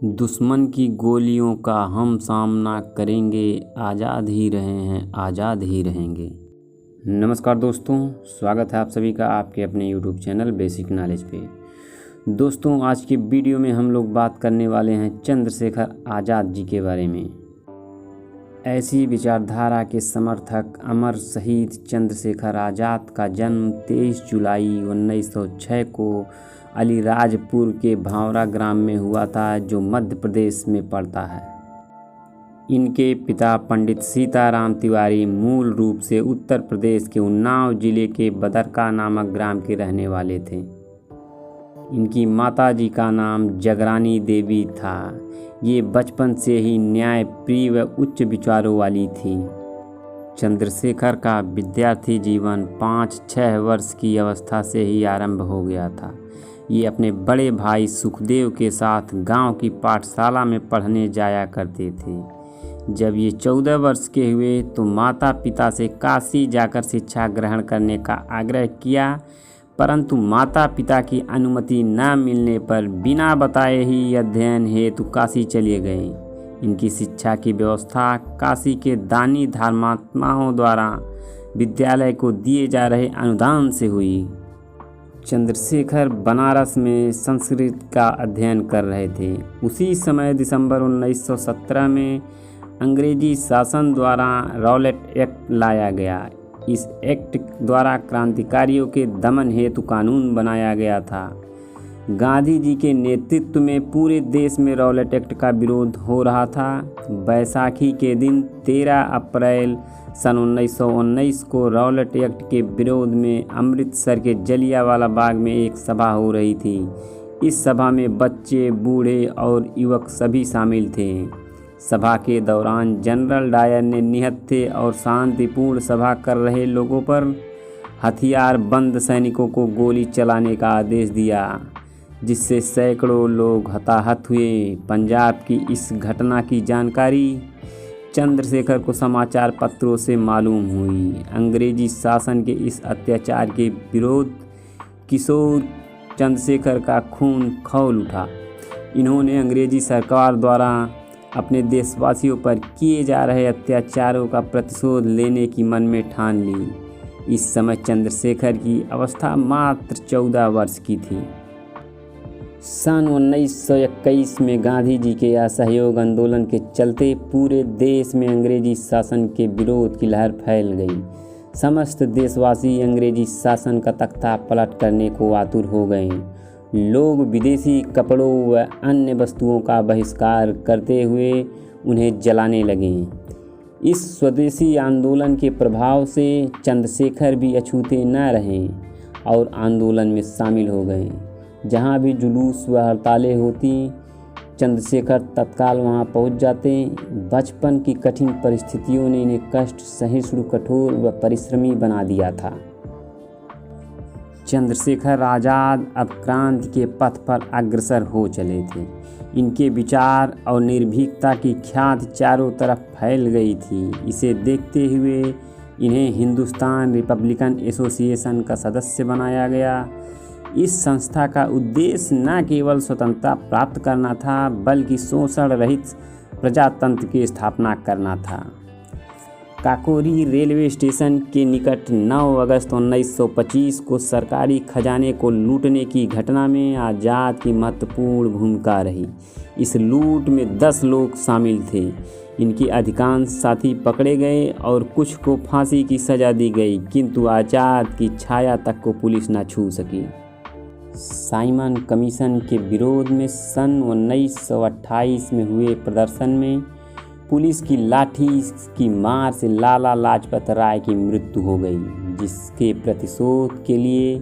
दुश्मन की गोलियों का हम सामना करेंगे, आज़ाद ही रहे हैं, आज़ाद ही रहेंगे। नमस्कार दोस्तों, स्वागत है आप सभी का आपके अपने यूट्यूब चैनल बेसिक नॉलेज पे। दोस्तों, आज की वीडियो में हम लोग बात करने वाले हैं चंद्रशेखर आज़ाद जी के बारे में। ऐसी विचारधारा के समर्थक अमर शहीद चंद्रशेखर आज़ाद का जन्म 23 जुलाई 1906 को अलीराजपुर के भावरा ग्राम में हुआ था, जो मध्य प्रदेश में पड़ता है। इनके पिता पंडित सीताराम तिवारी मूल रूप से उत्तर प्रदेश के उन्नाव जिले के बदरका नामक ग्राम के रहने वाले थे। इनकी माताजी का नाम जगरानी देवी था। ये बचपन से ही न्याय प्रिय व उच्च विचारों वाली थी। चंद्रशेखर का विद्यार्थी जीवन 5-6 वर्ष की अवस्था से ही आरंभ हो गया था। ये अपने बड़े भाई सुखदेव के साथ गांव की पाठशाला में पढ़ने जाया करते थे। जब ये 14 वर्ष के हुए तो माता पिता से काशी जाकर शिक्षा ग्रहण करने का आग्रह किया, परंतु माता पिता की अनुमति न मिलने पर बिना बताए ही अध्ययन हेतु काशी चले गए। इनकी शिक्षा की व्यवस्था काशी के दानी धर्मात्माओं द्वारा विद्यालय को दिए जा रहे अनुदान से हुई। चंद्रशेखर बनारस में संस्कृत का अध्ययन कर रहे थे। उसी समय दिसंबर 1917 में अंग्रेजी शासन द्वारा रॉलेट एक्ट लाया गया। इस एक्ट द्वारा क्रांतिकारियों के दमन हेतु कानून बनाया गया था। गांधी जी के नेतृत्व में पूरे देश में रॉलेट एक्ट का विरोध हो रहा था। बैसाखी के दिन 13 अप्रैल सन 1919 को रॉलेट एक्ट के विरोध में अमृतसर के जलियांवाला बाग में एक सभा हो रही थी। इस सभा में बच्चे, बूढ़े और युवक सभी शामिल थे। सभा के दौरान जनरल डायर ने निहत्थे और शांतिपूर्ण सभा कर रहे लोगों पर हथियार बंद सैनिकों को गोली चलाने का आदेश दिया, जिससे सैकड़ों लोग हताहत हुए। पंजाब की इस घटना की जानकारी चंद्रशेखर को समाचार पत्रों से मालूम हुई। अंग्रेजी शासन के इस अत्याचार के विरोध किशोर चंद्रशेखर का खून खौल उठा। इन्होंने अंग्रेजी सरकार द्वारा अपने देशवासियों पर किए जा रहे अत्याचारों का प्रतिशोध लेने की मन में ठान ली। इस समय चंद्रशेखर की अवस्था मात्र 14 वर्ष की थी। सन 1921 में गांधी जी के असहयोग आंदोलन के चलते पूरे देश में अंग्रेजी शासन के विरोध की लहर फैल गई। समस्त देशवासी अंग्रेजी शासन का तख्ता पलट करने को आतुर हो गए। लोग विदेशी कपड़ों व अन्य वस्तुओं का बहिष्कार करते हुए उन्हें जलाने लगे। इस स्वदेशी आंदोलन के प्रभाव से चंद्रशेखर भी अछूते न रहे और आंदोलन में शामिल हो गए। जहाँ भी जुलूस व हड़तालें होती, चंद्रशेखर तत्काल वहाँ पहुँच जाते। बचपन की कठिन परिस्थितियों ने इन्हें कष्ट सहिष्णु, कठोर व परिश्रमी बना दिया था। चंद्रशेखर आज़ाद अब क्रांति के पथ पर अग्रसर हो चले थे। इनके विचार और निर्भीकता की ख्याति चारों तरफ फैल गई थी। इसे देखते हुए इन्हें हिंदुस्तान रिपब्लिकन एसोसिएशन का सदस्य बनाया गया। इस संस्था का उद्देश्य न केवल स्वतंत्रता प्राप्त करना था, बल्कि शोषण रहित प्रजातंत्र की स्थापना करना था। काकोरी रेलवे स्टेशन के निकट 9 अगस्त 1925 को सरकारी खजाने को लूटने की घटना में आज़ाद की महत्वपूर्ण भूमिका रही। इस लूट में 10 लोग शामिल थे। इनके अधिकांश साथी पकड़े गए और कुछ को फांसी की सज़ा दी गई, किंतु आज़ाद की छाया तक को पुलिस न छू सकी। साइमन कमीशन के विरोध में सन 1928 में हुए प्रदर्शन में पुलिस की लाठी की मार से लाला लाजपत राय की मृत्यु हो गई, जिसके प्रतिशोध के लिए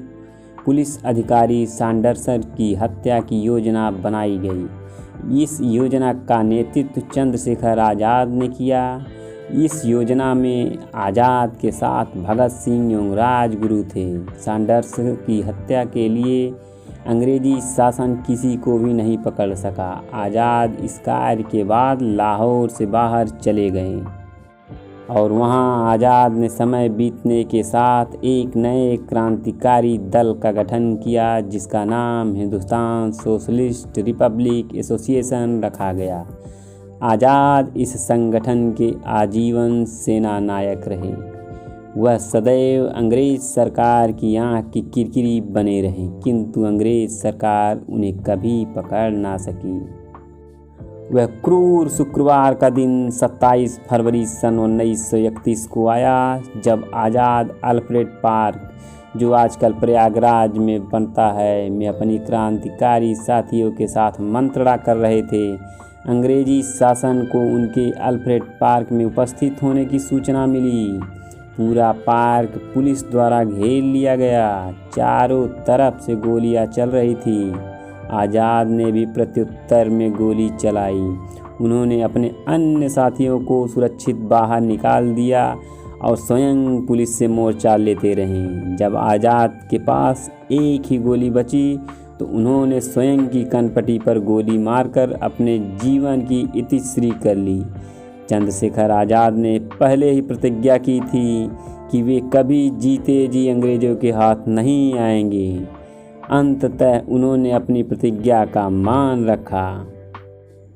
पुलिस अधिकारी सैंडर्स की हत्या की योजना बनाई गई। इस योजना का नेतृत्व चंद्रशेखर आज़ाद ने किया। इस योजना में आज़ाद के साथ भगत सिंह एवं राजगुरु थे। सैंडर्स की हत्या के लिए अंग्रेजी शासन किसी को भी नहीं पकड़ सका। आज़ाद इस कार्य के बाद लाहौर से बाहर चले गए। और वहाँ आज़ाद ने समय बीतने के साथ एक नए क्रांतिकारी दल का गठन किया जिसका नाम हिंदुस्तान सोशलिस्ट रिपब्लिक एसोसिएशन रखा गया। आज़ाद इस संगठन के आजीवन सेना नायक रहे। वह सदैव अंग्रेज़ सरकार की आँख की किरकिरी बने रहे, किंतु अंग्रेज़ सरकार उन्हें कभी पकड़ ना सकी। वह क्रूर शुक्रवार का दिन 27 फरवरी सन 1931 को आया, जब आज़ाद अल्फ्रेड पार्क, जो आजकल प्रयागराज में बनता है, में अपनी क्रांतिकारी साथियों के साथ मंत्रणा कर रहे थे। अंग्रेजी शासन को उनके अल्फ्रेड पार्क में उपस्थित होने की सूचना मिली। पूरा पार्क पुलिस द्वारा घेर लिया गया। चारों तरफ से गोलियां चल रही थी। आज़ाद ने भी प्रत्युत्तर में गोली चलाई। उन्होंने अपने अन्य साथियों को सुरक्षित बाहर निकाल दिया और स्वयं पुलिस से मोर्चा लेते रहे। जब आज़ाद के पास एक ही गोली बची तो उन्होंने स्वयं की कनपटी पर गोली मारकर अपने जीवन की इतिश्री कर ली। चंद्रशेखर आज़ाद ने पहले ही प्रतिज्ञा की थी कि वे कभी जीते जी अंग्रेज़ों के हाथ नहीं आएंगे। अंततः उन्होंने अपनी प्रतिज्ञा का मान रखा।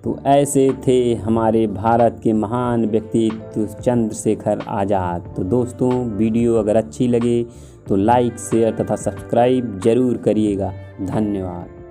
तो ऐसे थे हमारे भारत के महान व्यक्तित्व चंद्रशेखर आज़ाद। तो दोस्तों, वीडियो अगर अच्छी लगे तो लाइक, शेयर तथा सब्सक्राइब जरूर करिएगा। धन्यवाद।